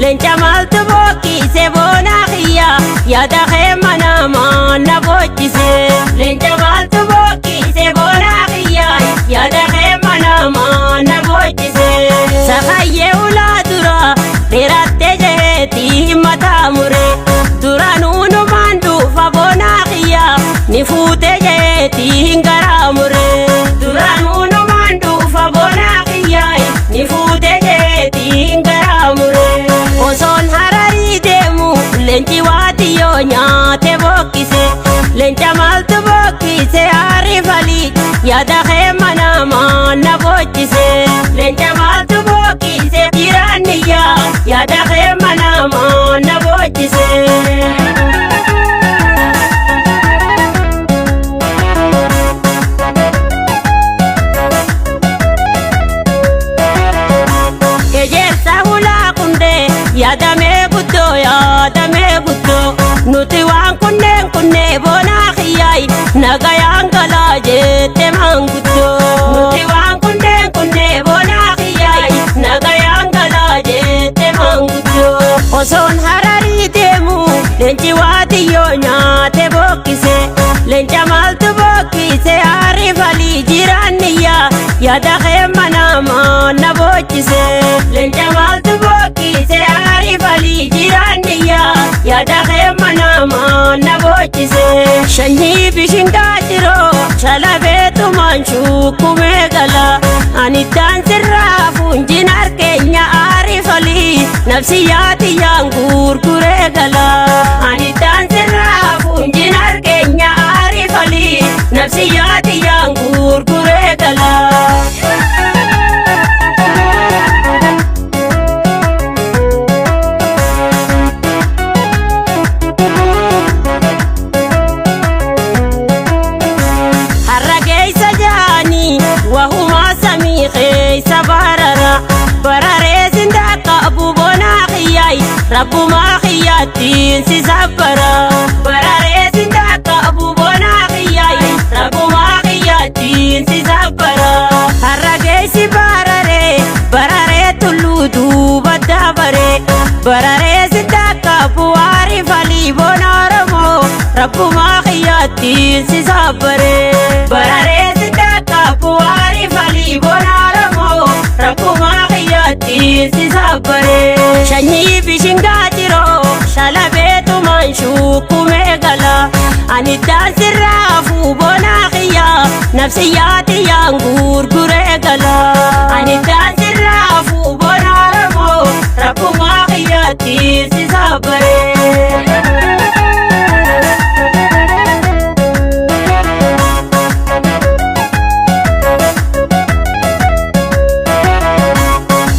Leenca maaltu bokkise boona kiyya yaada kee manama na bochise. Leenca maaltu bokkise boona kiyya yaada kee manama na bochise. Sakayyee ulaa dura dheerattee jeeti mataa mure duraanuu manduufa boona kiyya ni fuute jeeti garaa mure duraanuu manduufa boona kiyya ni fuute jeeti garaa mure. Osoon hararii deemu leenci waatiyyoo nyaate bokkise. Leenca maaltu bokkise aarifalii yaada kee manama na bochise. Leenca maaltu bokkise jiraanniyyaa yaada kee manama na bochise. Yaadamee guddoo nuti waan kunneen boona kiyyaay nagayaan galaa jette manguddoo. Nuti waan kunneen boona kiyyaay nagayaan galaa jette manguddoo. Osoon hararii deemu leenci waatiyyoo nyaate bokkise. Leenca maaltu bokkise aarifalii jiraanniyyaa yaada kee manama na bochise. Leenca maaltu bokkise aarifalii jiraanniyyaa yaada kee manama na bochise. Shanyii bishingaa jiroo shalabeetumaan shukkumee gala aniddaan sirraa fuunjin harkeenya aarifalii nafsiyyaatiyyaan gurguree gala aniddaan sirraa fuunjin harkeenya aarifalii nafsiyyaatiyyaan gurguree gala. Wahumaa samii keessa bararee sindakka abuboonaa kiyyaay rabbumaa kiyyaattiin si sabbara. Bararee sindakka abuboonaa kiyyaay rabbumaa kiyyaattiin si sabbara. Har'a geessi bararee tulluu duuba dabaree bararee sindakka bu'aari falii boona Oromoo rabbumaa kiyyaattiin si sabbare. Bararee sindakka bu'aari falii boona Oromoo rabbumaa kiyyaattiin si sabbare. Shanyii bishingaa jiroo shalabeetumaan shukkumee gala aniddaan sirraa fuuboona kiyyaa nafsiyyaatiyyaan gurguree gala aniddaan sirraa fuuboona Oromoo rabbumaa kiyyaattiin si sabbare.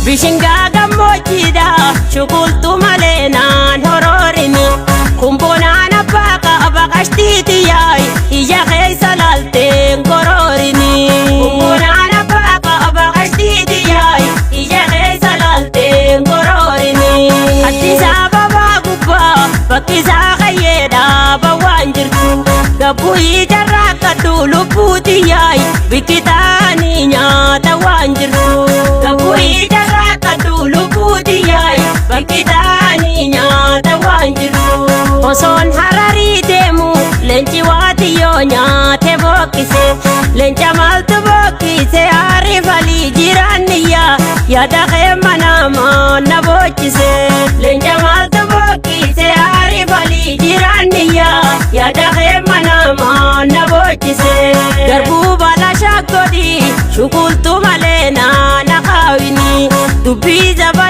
Bishingaa gammoojjiidha shukultu malee naan horoorini kumboonaan abbaa qaba qashtiitiyyaay ija keessa laalteen goroorini. Kumboonaan abbaa qaba qashtiitiyyaay ija keessa laalteen goroorini. Addisaa babaa gubbaa bakkisaa qayyeedhaa bawwaan jirtu gabbuu ijarraa kadhu lubbuutiyyaay bikkitaanii nyaata waan jirtu. Gabbuu ijarraa kadhu lubbuutiyyaay bikkitaanii nyaata waan jirtu. Osoon hararii deemu leenci waatiyyoo nyaate bokkise. Leenca maaltu bokkise aarifalii jiraanniyyaa yaada kee manama na bochise. Leenca maaltu bokkise aarifalii jiraanniyyaa yaada kee manama na bochise. Garbuu baala shakkoodii shukultu malee naana kaawini dubbii jaba